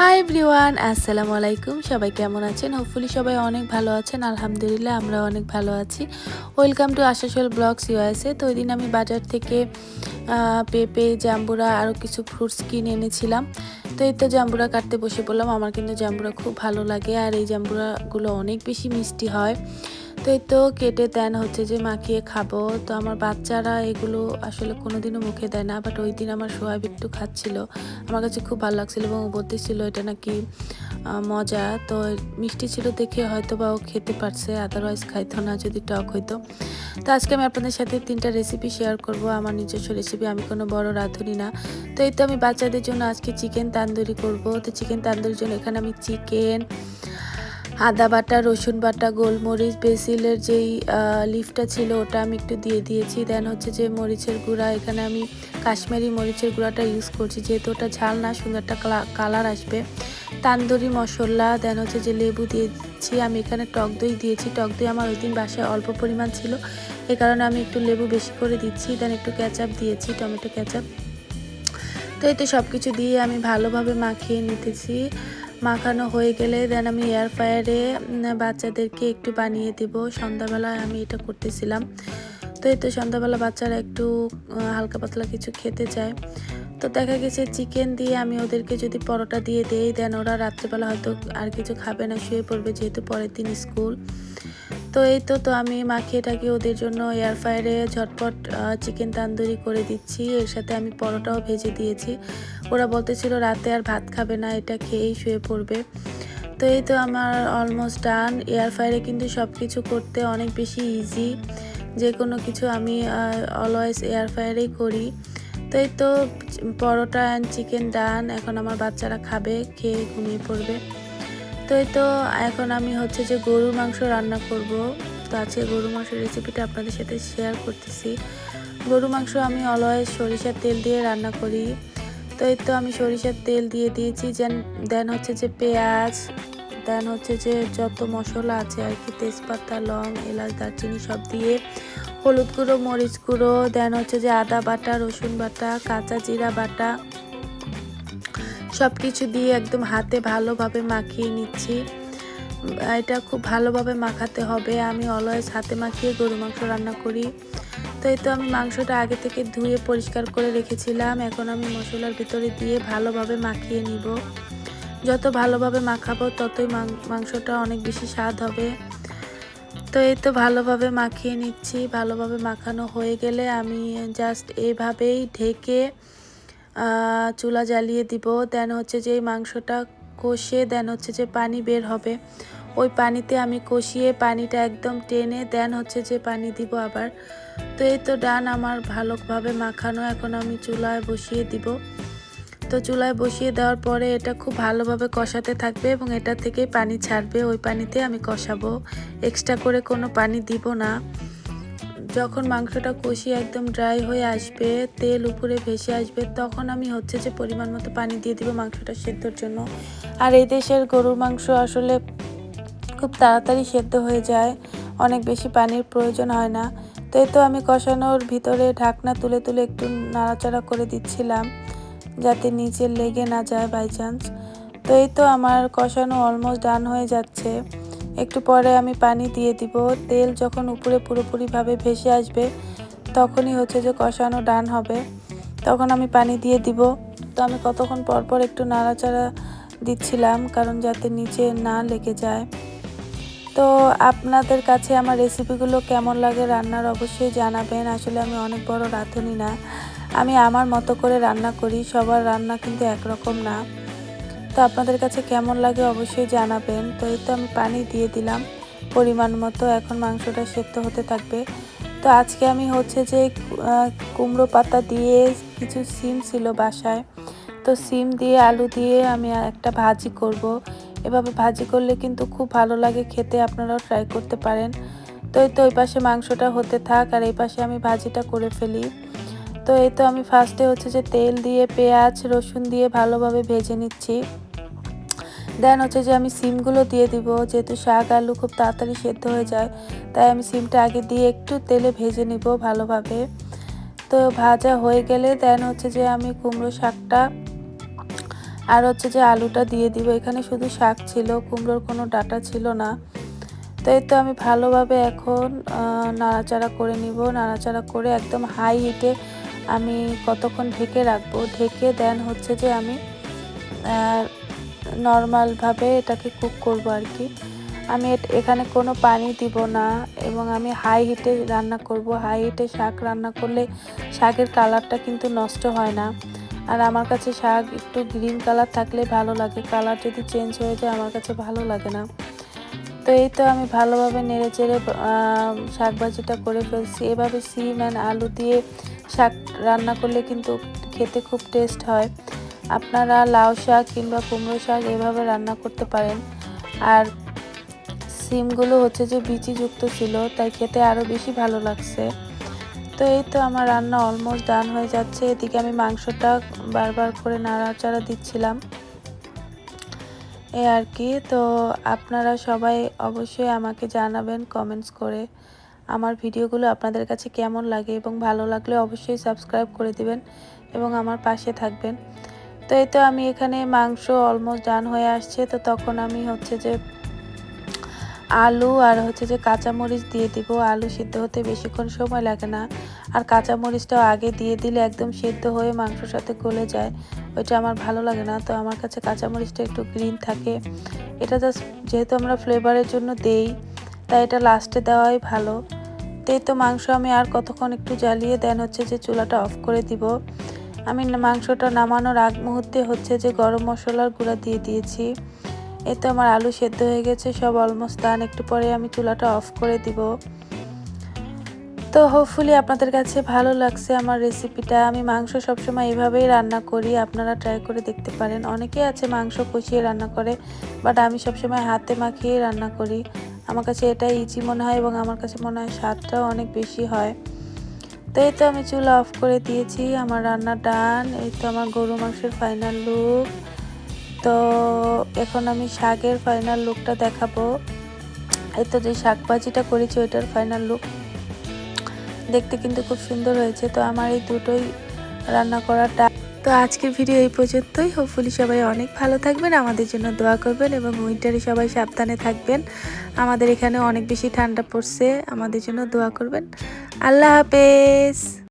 Hi everyone, আসসালামু আলাইকুম। সবাই কেমন আছেন? হোপফুলি সবাই অনেক ভালো আছেন। আলহামদুলিল্লাহ আমরা অনেক ভালো আছি। ওয়েলকাম টু আশাসল ব্লগস ইউএসএ। তো ওই দিন আমি বাজার থেকে পেঁপে, জাম্বুরা আরও কিছু ফ্রুটস কিনে এনেছিলাম। তো এই তো জাম্বুরা কাটতে বসে পড়লাম। আমার কিন্তু জাম্বুরা খুব ভালো লাগে, আর এই জাম্বুরাগুলো অনেক বেশি মিষ্টি হয়। তো এই তো কেটে দেন হচ্ছে যে মাখিয়ে খাবো। তো আমার বাচ্চারা এগুলো আসলে কোনোদিনও মুখে দেয় না, বাট ওই দিন আমার সোহাব একটু খাচ্ছিল, আমার কাছে খুব ভালো লাগছিল এবং ও বলতেছিল এটা নাকি মজা। তো মিষ্টি ছিল দেখে হয়তো বা ও খেতে পারছে, আদারওয়াইজ খাইতো না যদি টক হইতো। তো আজকে আমি আপনাদের সাথে 3টা রেসিপি শেয়ার করব, আমার নিজস্ব রেসিপি। আমি কোনো বড় রাঁধুনি না। তো এই তো আমি বাচ্চাদের জন্য আজকে চিকেন তান্দুরি করব। তো চিকেন তান্দুরির জন্য এখানে আমি চিকেন, আদা বাটা, রসুন বাটা, গোলমরিচ, বেসিলের যেই লিফটা ছিল ওটা আমি একটু দিয়ে দিয়েছি। দেন হচ্ছে যে মরিচের গুঁড়া, এখানে আমি কাশ্মীরি মরিচের গুঁড়াটা ইউজ করছি, যেহেতু ওটা ঝাল না, সুন্দর একটা কালার আসবে। তান্দুরি মশলা, দেন হচ্ছে যে লেবু দিয়েছি। আমি এখানে টক দই দিয়েছি। টক দই আমার ওই দিন বাসায় অল্প পরিমাণ ছিল, এই কারণে আমি একটু লেবু বেশি করে দিচ্ছি। দেন একটু কেচাপ দিয়েছি, টমেটো কেচাপ। তো এই তো সব কিছু দিয়ে আমি ভালোভাবে মাখিয়ে নিতেছি। মাখানো হয়ে গেলে দেন আমি এয়ার ফ্রায়ারে বাচ্চাদেরকে একটু বানিয়ে দিব। সন্ধ্যাবেলায় আমি এটা করতেছিলাম। তো এই তো সন্ধ্যাবেলা বাচ্চারা একটু হালকা পাতলা কিছু খেতে চায়। তো দেখা গেছে চিকেন দিয়ে আমি ওদেরকে যদি পরোটা দিয়ে দেই, দেন ওরা রাত্রেবেলা হয়তো আর কিছু খাবে না, শুয়ে পড়বে, যেহেতু পরের দিন স্কুল। তো এই তো আমি মাখিয়ে টাকিয়ে ওদের জন্য এয়ার ফ্রায়ারে ঝটপট চিকেন তান্দুরি করে দিচ্ছি। এর সাথে আমি পরোটাও ভেজে দিয়েছি। ওরা বলতেছিল রাতে আর ভাত খাবে না, এটা খেয়েই শুয়ে পড়বে। তো এই তো আমার অলমোস্ট ডান। এয়ার ফ্রায়ারে কিন্তু সব কিছু করতে অনেক বেশি ইজি। যে কোনো কিছু আমি অলওয়েজ এয়ার ফ্রায়ারেই করি। তো এই তো পরোটা অ্যান্ড চিকেন ডান। এখন আমার বাচ্চারা খাবে, খেয়ে ঘুমিয়ে পড়বে। তো এই তো এখন আমি হচ্ছে যে গরুর মাংস রান্না করব। তো আজকে গরুর মাংসের রেসিপিটা আপনাদের সাথে শেয়ার করতেছি। গরু মাংস আমি অলওয়েজ সরিষার তেল দিয়ে রান্না করি। তো এই তো আমি সরিষার তেল দিয়ে দিয়েছি। দেন হচ্ছে যে পেঁয়াজ, দেন হচ্ছে যে যত মশলা আছে আর কি, তেজপাতা, লং, এলাচ, দারচিনি সব দিয়ে, হলুদ গুঁড়ো, মরিচ গুঁড়ো, দেন হচ্ছে যে আদা বাটা, রসুন বাটা, কাঁচা জিরা বাটা, সব কিছু দিয়ে একদম হাতে ভালোভাবে মাখিয়ে নিচ্ছি। এটা খুব ভালোভাবে মাখাতে হবে। আমি অলওয়েজ হাতে মাখিয়ে গরু মাংস রান্না করি। তো এই তো আমি মাংসটা আগে থেকে ধুয়ে পরিষ্কার করে রেখেছিলাম। এখন আমি মশলার ভিতরে দিয়ে ভালোভাবে মাখিয়ে নিব। যত ভালোভাবে মাখাবো ততই মাংসটা অনেক বেশি স্বাদ হবে। তো এই তো ভালোভাবে মাখিয়ে নিচ্ছি। ভালোভাবে মাখানো হয়ে গেলে আমি জাস্ট এইভাবেই ঢেকে চুলা জ্বালিয়ে দিব। দেন হচ্ছে যে এই মাংসটা কষে দেন হচ্ছে যে পানি বের হবে, ওই পানিতে আমি কষিয়ে পানিটা একদম টেনে দেন হচ্ছে যে পানি দিব আবার। তো এই তো ডান আমার ভালোভাবে মাখানো। এখন আমি চুলায় বসিয়ে দিব। তো চুলায় বসিয়ে দেওয়ার পরে এটা খুব ভালোভাবে কষাতে থাকবে এবং এটা থেকে পানি ছাড়বে, ওই পানিতে আমি কষাবো। এক্সট্রা করে কোনো পানি দিব না। যখন মাংসটা কষিয়ে একদম ড্রাই হয়ে আসবে, তেল উপরে ভেসে আসবে, তখন আমি হচ্ছে যে পরিমাণ মতো পানি দিয়ে দিব মাংসটা সেদ্ধর জন্য। আর এই দেশের গরুর মাংস আসলে খুব তাড়াতাড়ি সেদ্ধ হয়ে যায়, অনেক বেশি পানির প্রয়োজন হয় না। তো এই তো আমি কষানোর ভিতরে ঢাকনা তুলে তুলে একটু নাড়াচাড়া করে দিচ্ছিলাম, যাতে নিচে লেগে না যায় বাই চান্স। তো এই তো আমার কষানো অলমোস্ট ডান হয়ে যাচ্ছে। একটু পরে আমি পানি দিয়ে দিব। তেল যখন উপরে পুরোপুরিভাবে ভেসে আসবে, তখনই হচ্ছে যে কষানো ডান হবে, তখন আমি পানি দিয়ে দিব। তো আমি কতক্ষণ পর পর একটু নাড়াচাড়া দিচ্ছিলাম, কারণ যাতে নিচে না লেগে যায়। তো আপনাদের কাছে আমার রেসিপিগুলো কেমন লাগে রান্নার অবশ্যই জানাবেন। আসলে আমি অনেক বড় রাঁধুনি না, আমি আমার মতো করে রান্না করি, সবার রান্না কিন্তু একরকম না। তো আপনাদের কাছে কেমন লাগে অবশ্যই জানাবেন। তো এই তো আমি পানি দিয়ে দিলাম পরিমাণ মতো। এখন মাংসটা সেদ্ধ হতে থাকবে। তো আজকে আমি হচ্ছে যে কুমড়ো পাতা দিয়ে, কিছু সিম ছিল বাসায়, তো সিম দিয়ে আলু দিয়ে আমি একটা ভাজি করব। এভাবে ভাজি করলে কিন্তু খুব ভালো লাগে খেতে, আপনারাও ট্রাই করতে পারেন। তো এই তো ওই পাশে মাংসটা হতে থাক আর এই পাশে আমি ভাজিটা করে ফেলি। তো এই তো আমি ফার্স্টে হচ্ছে যে তেল দিয়ে পেঁয়াজ রসুন দিয়ে ভালোভাবে ভেজে নিচ্ছি। দেন হচ্ছে যে আমি সিমগুলো দিয়ে দিব, যেহেতু শাক আলু খুব তাড়াতাড়ি সেদ্ধ হয়ে যায়, তাই আমি সিমটা আগে দিয়ে একটু তেলে ভেজে নিব ভালোভাবে। তো ভাজা হয়ে গেলে দেন হচ্ছে যে আমি কুমড়ো শাকটা আর হচ্ছে যে আলুটা দিয়ে দিব। এখানে শুধু শাক ছিল, কুমড়োর কোনো ডাঁটা ছিল না। তো এই তো আমি ভালোভাবে এখন নাড়াচাড়া করে নিব। নাড়াচাড়া করে একদম হাই হিটে আমি কতক্ষণ ঢেকে রাখবো। ঢেকে দেন হচ্ছে যে আমি নর্মালভাবে এটাকে কুক করব আর কি। আমি এখানে কোনো পানি দিব না এবং আমি হাই হিটে রান্না করব। হাই হিটে শাক রান্না করলে শাকের কালারটা কিন্তু নষ্ট হয় না। আর আমার কাছে শাক একটু গ্রিন কালার থাকলে ভালো লাগে, কালার যদি চেঞ্জ হয়ে যায় আমার কাছে ভালো লাগে না। তো এই তো আমি ভালোভাবে নেড়ে চেড়ে শাক ভাজিটা করে ফেলছি। এভাবে সিম অ্যান্ড আলু দিয়ে শাক রান্না করলে কিন্তু খেতে খুব টেস্ট হয়। আপনারা লাউ শাক কিংবা কুমড়ো শাক এভাবে রান্না করতে পারেন। আর সিমগুলো হচ্ছে যে বিচিযুক্ত ছিল, তাই খেতে আরও বেশি ভালো লাগছে। তো এই তো আমার রান্না অলমোস্ট ডান হয়ে যাচ্ছে। এদিকে আমি মাংসটা বারবার করে নাড়াচাড়া দিচ্ছিলাম এই আর কি। তো আপনারা সবাই অবশ্যই আমাকে জানাবেন কমেন্টস করে আমার ভিডিওগুলো আপনাদের কাছে কেমন লাগে, এবং ভালো লাগলে অবশ্যই সাবস্ক্রাইব করে দিবেন এবং আমার পাশে থাকবেন। তো এই তো আমি এখানে মাংস অলমোস্ট ডান হয়ে আসছে। তো তখন আমি হচ্ছে যে আলু আর হচ্ছে যে কাঁচামরিচ দিয়ে দিব। আলু সিদ্ধ হতে বেশিক্ষণ সময় লাগে না, আর কাঁচামরিচটাও আগে দিয়ে দিলে একদম সিদ্ধ হয়ে মাংসর সাথে গলে যায়, ওইটা আমার ভালো লাগে না। তো আমার কাছে কাঁচামরিচটা একটু গ্রিন থাকে, এটা জাস্ট যেহেতু আমরা ফ্লেভারের জন্য দেই তাই এটা লাস্টে দেওয়াই ভালো। তো মাংস আমি আর কতক্ষণ একটু জ্বালিয়ে দেন হচ্ছে যে চুলাটা অফ করে দিব। আমি মাংসটা নামানোর আগ মুহূর্তে হচ্ছে যে গরম মশলার গুঁড়া দিয়ে দিয়েছি। এই তো আমার আলু সেদ্ধ হয়ে গেছে, সব অলমোস্ট ডান। একটু পরে আমি চুলাটা অফ করে দিব। তো হোপফুলি আপনাদের কাছে ভালো লাগছে আমার রেসিপিটা। আমি মাংস সবসময় এভাবেই রান্না করি, আপনারা ট্রাই করে দেখতে পারেন। অনেকেই আছে মাংস কষিয়ে রান্না করে, বাট আমি সবসময় হাতে মাখিয়ে রান্না করি। আমার কাছে এটা ইজি মনে হয় এবং আমার কাছে মনে হয় স্বাদটাও অনেক বেশি হয়। তো এই তো আমি চুলা অফ করে দিয়েছি, আমার রান্না ডান। এই তো আমার গরু মাংসের ফাইনাল লুক। তো এখন আমি শাকের ফাইনাল লুকটা দেখাবো। এই তো যে শাক ভাজিটা করেছি ওইটার ফাইনাল লুক দেখতে কিন্তু খুব সুন্দর হয়েছে। তো আমার এই দুটোই রান্না করাটা। তো আজকের ভিডিও এই পর্যন্তই। হোপফুলি সবাই অনেক ভালো থাকবেন, আমাদের জন্য দোয়া করবেন এবং উইন্টারে সবাই সাবধানে থাকবেন। আমাদের এখানে অনেক বেশি ঠান্ডা পড়ছে, আমাদের জন্য দোয়া করবেন। আল্লাহ হাফেজ।